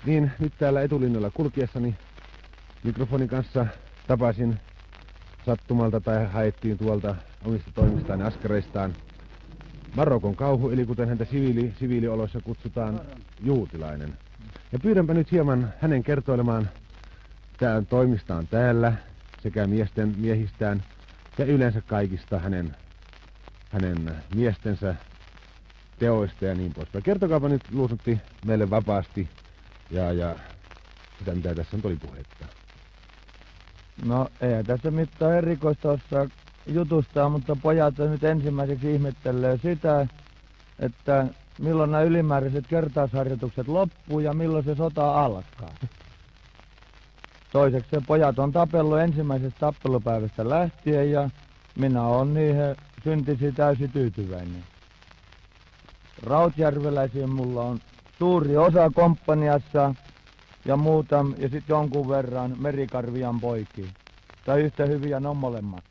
Niin, nyt täällä etulinjalla kulkiessani mikrofonin kanssa tapasin sattumalta tai haettiin tuolta omista toimistaan ja askareistaan Marokon kauhu, eli kuten häntä siviilioloissa kutsutaan, Juutilainen. Ja pyydänpä nyt hieman hänen kertoilemaan toimistaan täällä sekä miehistään ja yleensä kaikista hänen miestensä teoista ja niin poispäin. Kertokaapa nyt Luusutti meille vapaasti ja sitä mitä tässä nyt oli puhetta. No ei tässä mitään erikoista osaa jutustaa, mutta pojat nyt ensimmäiseksi ihmettelee sitä, että milloin nämä ylimääräiset kertausharjoitukset loppuu ja milloin se sota alkaa. Toiseksi se pojat on tapellut ensimmäisestä tappelupäivästä lähtien ja minä olen niihin syntisi täysin tyytyväinen. Rautjärveläisiä mulla on suuri osa komppaniassa ja sitten jonkun verran Merikarvian poikia. Tai yhtä hyviä ne on molemmat.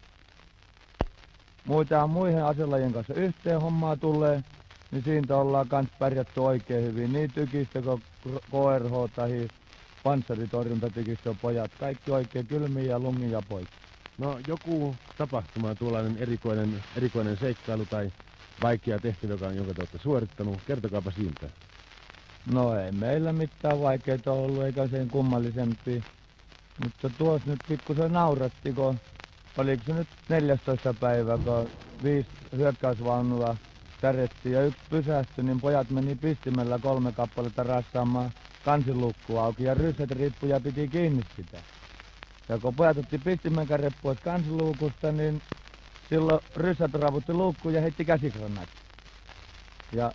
Muihin aselajien kanssa yhteen hommaa tulee, niin siitä ollaan kans pärjätty oikein hyvin. Niin tykistö kuin KRH tai panssaritorjuntatykistö pojat. Kaikki oikein kylmiä ja lumia poikia. No joku tapahtuma, tuollainen erikoinen seikkailu tai vaikea tehtävä, jonka te olette suorittanut. Kertokaapa siitä. No ei meillä mitään vaikeita ollut eikä sen kummallisempia. Mutta tuossa nyt pikkusen nauratti, kun oliko se nyt 14. päivä, kun 5 hyökkäysvaunua tärettiin ja 1 pysähtyi, niin pojat meni pistimellä 3 kappaletta rassaamaan kansilukkua auki ja ryssät riippui ja piti kiinni sitä. Ja kun pojat otti pistimen kärre pois kansiluukusta, niin silloin ryssät ravutti luukkuun ja heitti käsigranaatti. Ja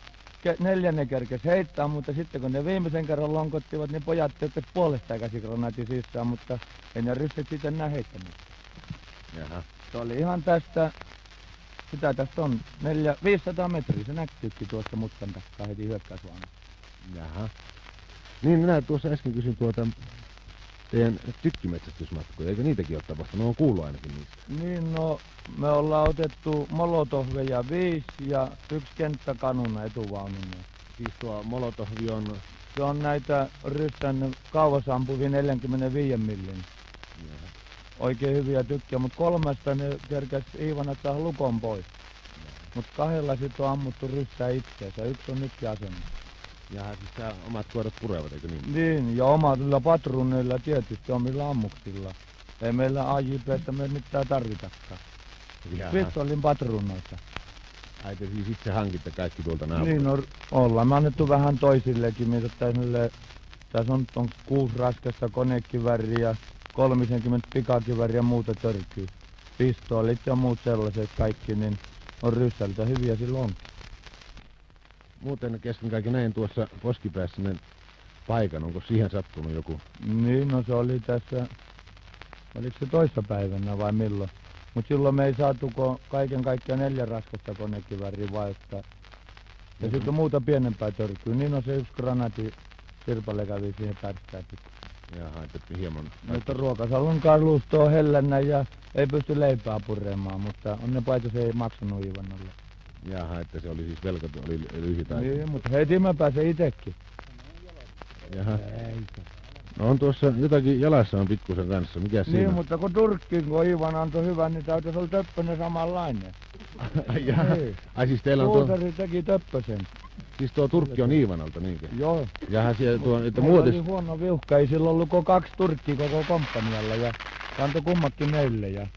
4 kerkesi heittää, mutta sitten kun ne viimeisen kerran lonkottivat, niin pojat tykkäs puolestaan käsigranaatti sisään, mutta ei ne ryssät sitten enää heittänyt. Jaha. Se oli ihan tästä, sitä tästä on 500 metriä, se näkyykin tuosta mutkan takaa heti hyökkäysvaunua. Jaha. Niin, minä tuossa äsken kysyin teidän tykkimetsästysmatkoja, eikö niitäkin ole tapahtunut? On kuullut ainakin niistä. Niin, no me ollaan otettu molotovveja 5 ja 1 kenttäkanuna etuvaununa. Siis tuo molotovvi on... Se on näitä ryssän kauas ampuvia 45 millin. Oikein hyviä tykkiä, mutta 3 ne kerkäs Iivanat saa lukon pois. Mutta 2 sit on ammuttu ryssää itseensä, 1 on nytkin asennossa. Jaha, siis sä omat koirat purevat, eikö niin? Niin, ja omilla patruuneilla tietysti omilla ammuksilla. Ei meillä AJP:stä me mitään tarvitakaan. Pistoolin patruunoita. Ai te siis itse hankitte kaikki tuolta naapurilta? Niin, no ollaan me annettu vähän toisillekin. Tässä on 6 raskasta konekiväriä ja 30 pikakiväriä ja muuta törkyy. Pistoolit ja muut sellaiset kaikki, niin on ryssältä hyviä silloin onkin. Muuten kesken kaiken näin tuossa poskipäässä paikan, onko siihen sattunut joku? Niin, no se oli tässä, oliko se toissapäivänä vai milloin? Mutta silloin me ei saatu kaiken kaikkiaan 4 raskasta konekiväriä vaihtaa. Ja sitten muuta pienempää törkyä, niin on se 1 granaatti sirpale kävi siihen pärstään. Jaha, että hieman... Mutta ruokasalon kalusto on hellänä ja ei pysty leipää puremaan, mutta on ne paitsi se ei maksanut Iivannolle. Jaha, että se oli siis velka, oli lyhytaito. Niin, mutta heti mä pääsen itekin. Jaha. No on tuossa jotakin jalassa on pikkusen kanssa, mikä siinä? Niin, mutta kun Turkkiin, kun Iivan antoi hyvän, niin täytyisi olla Töppönen samanlainen. Jaha. Niin. Ai siis teillä on tuo... Suutari teki Töppösen. Siis tuo Turkki on Iivanalta, niinkö? Joo. Jaha, siellä tuo, että muotis... muotis... oli huono viuhka, ei sillä ollut 2 Turkkia koko komppanialla ja se antoi kummatkin meille ja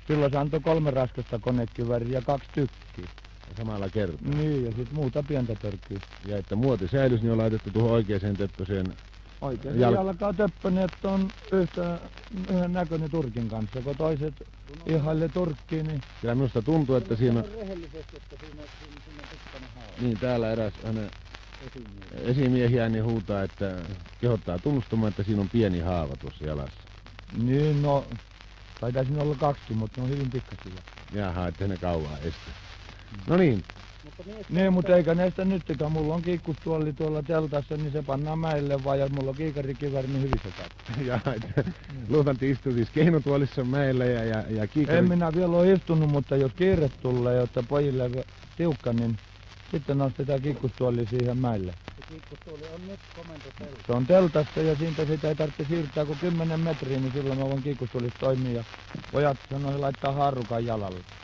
silloin se antoi 3 raskasta konekiväriä ja 2 tykkiä. Samalla kertaa. Niin, ja sitten muuta pientä törkyä. Ja että muoti säilys, niin on laitettu tuohon oikeaan Töppöseen. Oikein jalkaa Töppönen, että on yhden näköinen Turkin kanssa, kun toiset ihaille Turkkiin, niin... Kyllä minusta tuntuu, että siinä... Niin, täällä eräs hänen esimiehiään niin huutaa, että kehottaa tunnustamaan, että siinä on pieni haava tuossa jalassa. Niin, no... Taitaa siinä olla 2, mutta ne on hyvin pikkaisia. Jaha, ettei ne kauaa estä. No niin. Niin, mutta eikä näistä nytkään. Mulla on kiikkustuoli tuolla teltassa, niin se pannaan mäelle vaan, ja mulla on kiikarikiväri, niin hyvin se käy. Jaha, että Luutantti istuu siis keinutuolissa mäellä ja kiikari... En minä vielä ole istunut, mutta jos kiire tulee, jotta pojille tiukka, niin Sitten nostetaan kiikkustuoli siihen mäelle. Se kiikkustuoli on nyt komentotelta. Se on teltassa ja siitä sitä ei tarvitse siirtää kuin 10 metriä, niin silloin me voin kiikkustuolissa toimia ja pojat sanoi laittaa haarukan jalalle.